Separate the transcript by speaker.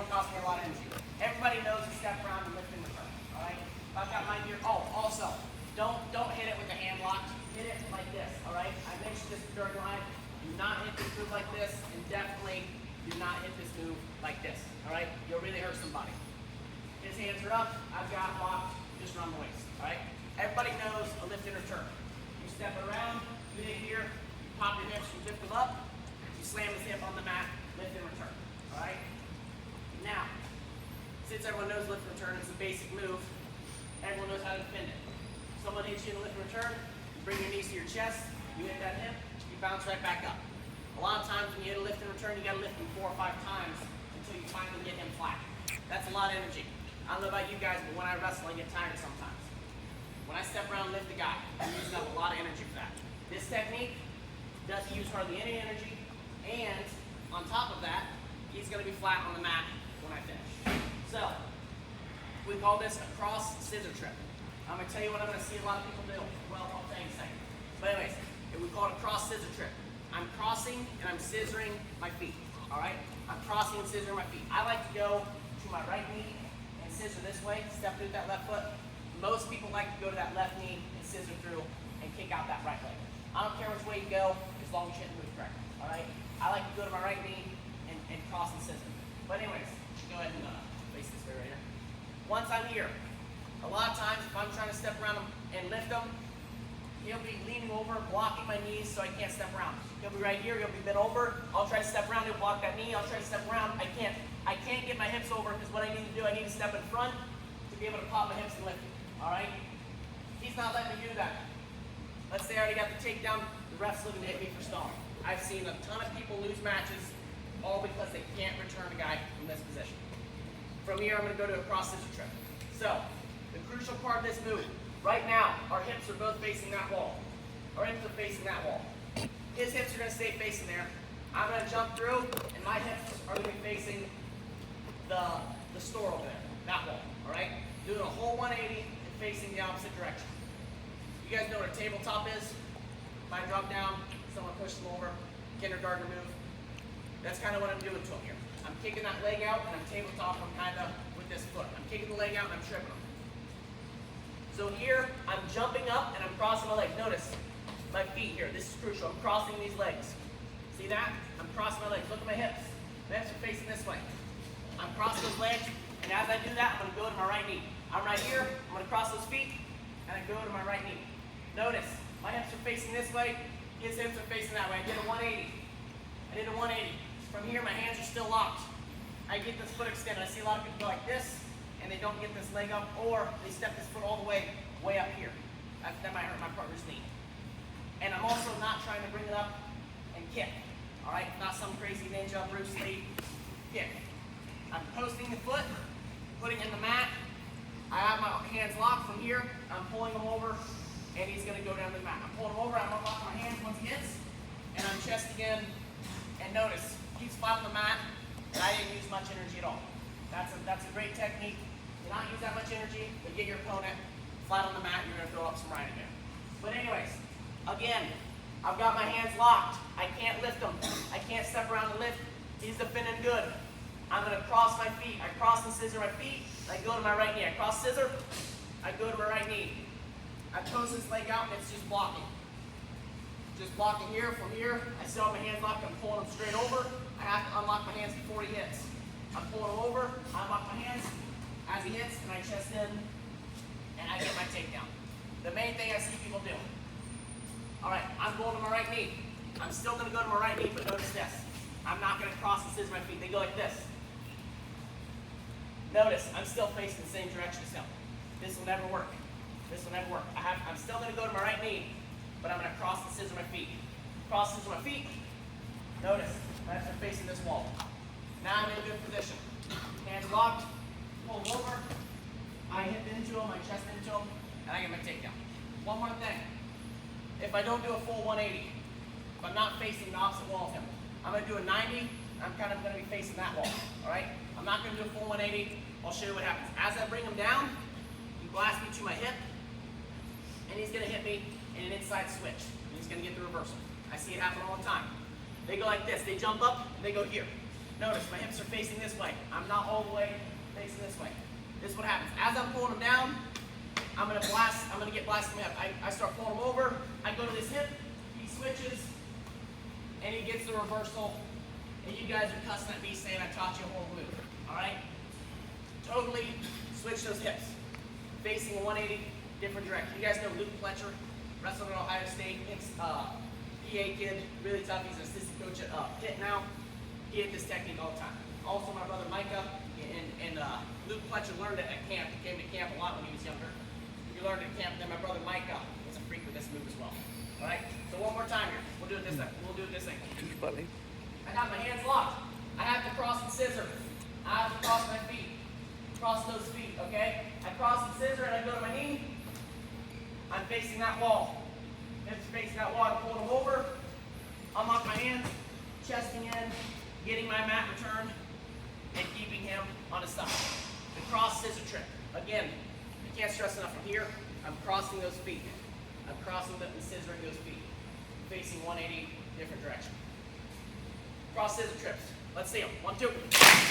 Speaker 1: don't cost me a lot of energy. Everybody knows to step around and lift and return. All right. I've got mine here. Oh, also, don't hit it with the hand lock. Hit it like this. All right. I mentioned this during live. Do not hit this move like this, and definitely do not hit this move like this. All right. You'll really hurt somebody. His hands are up. I've got locked just around the waist. All right. Everybody knows a lift and return. You step around. You hit here. You pop your hips. You lift them up. You slam his hip on the mat. Lift and return. All right. Now, since everyone knows lift and return, it's a basic move. Everyone knows how to defend it. Someone hits you in the lift and return. You bring your knees to your chest. You hit that hip. You bounce right back up. A lot of times when you hit a lift and return, you got to lift him 4 or 5 times until you finally get him flat. That's a lot of energy. I don't know about you guys, but when I wrestle, I get tired sometimes. When I step around and lift a guy, I'm using up a lot of energy for that. This technique doesn't use hardly any energy, and on top of that, he's going to be flat on the mat when I finish. So, we call this a cross scissor trip. I'm going to tell you what I'm going to see a lot of people do. Well, I'll tell you in a second. But anyways, we call it a cross scissor trip. I'm crossing and I'm scissoring my feet. All right? I'm crossing and scissoring my feet. I like to go to my right knee and scissor this way, step through that left foot. Most people like to go to that left knee and scissor through and kick out that right leg. I don't care which way you go, as long as you hit the move correctly. All right? I like to go to my right knee and cross and scissor. But anyways, go ahead and face this way right here. Once I'm here, a lot of times if I'm trying to step around him and lift him, he'll be leaning over, blocking my knees so I can't step around. He'll be right here, he'll be bent over. I'll try to step around, he'll block that knee. I'll try to step around. I can't get my hips over because what I need to do, I need to step in front to be able to pop my hips and lift it. All right? He's not letting me do that. Let's say I already got the takedown, the ref's looking to hit me for stalling. I've seen a ton of people lose matches all because they can't return a guy from this position. From here, I'm going to go to a cross scissor trip. So, the crucial part of this move, right now, our hips are both facing that wall. Our hips are facing that wall. His hips are going to stay facing there. I'm going to jump through, and my hips are going to be facing the store over there, that wall, all right? Doing a whole 180 and facing the opposite direction. You guys know what a tabletop is? If I drop down, someone pushes them over, kindergarten move. That's kind of what I'm doing to him here. I'm kicking that leg out, and I'm tabletop him kind of with this foot. I'm kicking the leg out, and I'm tripping him. So here, I'm jumping up, and I'm crossing my legs. Notice my feet here. This is crucial. I'm crossing these legs. See that? I'm crossing my legs. Look at my hips. My hips are facing this way. I'm crossing those legs, and as I do that, I'm going to go to my right knee. I'm right here. I'm going to cross those feet, and I go to my right knee. Notice, my hips are facing this way. His hips are facing that way. I did a 180. I did a 180. From here, my hands are still locked. I get this foot extended. I see a lot of people go like this, and they don't get this leg up, or they step this foot all the way up here. That might hurt my partner's knee. And I'm also not trying to bring it up and kick. All right, not some crazy ninja Bruce Lee kick. I'm posting the foot, putting it in the mat. I have my hands locked from here. I'm pulling him over, and he's going to go down to the mat. I'm pulling him over. I'm unlocking my hands once he hits, and I'm chesting in. And notice, he's flat on the mat, and I didn't use much energy at all. That's a great technique. Do not use that much energy, but get your opponent flat on the mat. You're going to throw up some riding there. But anyways, again, I've got my hands locked. I can't lift them. I can't step around and lift. He's defending good. I'm going to cross my feet. I cross and scissor my feet. I go to my right knee. I cross scissor. I go to my right knee. I pose this leg out, and it's just blocking. Just blocking here. From here, I still have my hands locked. I'm pulling them straight over. I have to unlock my hands before he hits. I'm pulling him over. I unlock my hands as he hits, and I chest in, and I get my takedown. The main thing I see people do. All right, I'm going to my right knee. I'm still going to go to my right knee, but notice this. I'm not going to cross and scissor my feet. They go like this. Notice, I'm still facing the same direction as him. This will never work. This will never work. I'm still going to go to my right knee, but I'm going to cross and scissor my feet. Cross and scissor my feet. Notice, I'm facing this wall. Now I'm in a good position. Hands locked, pull him over. I hit into him, I chest into him, and I get my takedown. One more thing. If I don't do a full 180, if I'm not facing the opposite wall of him, I'm going to do a 90. I'm kind of going to be facing that wall. All right? I'm not going to do a full 180. I'll show you what happens. As I bring him down, he blasts me to my hip, and he's going to hit me in an inside switch. And he's going to get the reversal. I see it happen all the time. They go like this. They jump up, and they go here. Notice my hips are facing this way. I'm not all the way facing this way. This is what happens. As I'm pulling them down, I'm gonna get blasted in the hip. I start pulling them over, I go to this hip, he switches, and he gets the reversal, and you guys are cussing at me saying I taught you a whole move, all right? Totally switch those hips. Facing a 180, different direction. You guys know Luke Fletcher, wrestled at Ohio State, PA kid, really tough. He's an assistant coach at Pitt now. He had this technique all the time. Also, my brother Micah and Luke Fletcher learned it at camp. He came to camp a lot when he was younger. He learned it at camp. Then my brother Micah was a freak with this move as well. All right. So one more time here. We'll do it this way. We'll do it this way.
Speaker 2: Funny.
Speaker 1: I got my hands locked. I have to cross the scissor. I have to cross my feet. Cross those feet. Okay. I cross the scissor and I go to my knee. I'm facing that wall. Hips facing that wall. I pull them over. Unlock my hands. Chesting in. Getting my mat return. And keeping him on his stomach. The cross scissor trick. Again, you can't stress enough from here. I'm crossing those feet. I'm crossing them and scissoring those feet. Facing 180, different direction. Cross scissor trips. Let's see them. 1, 2.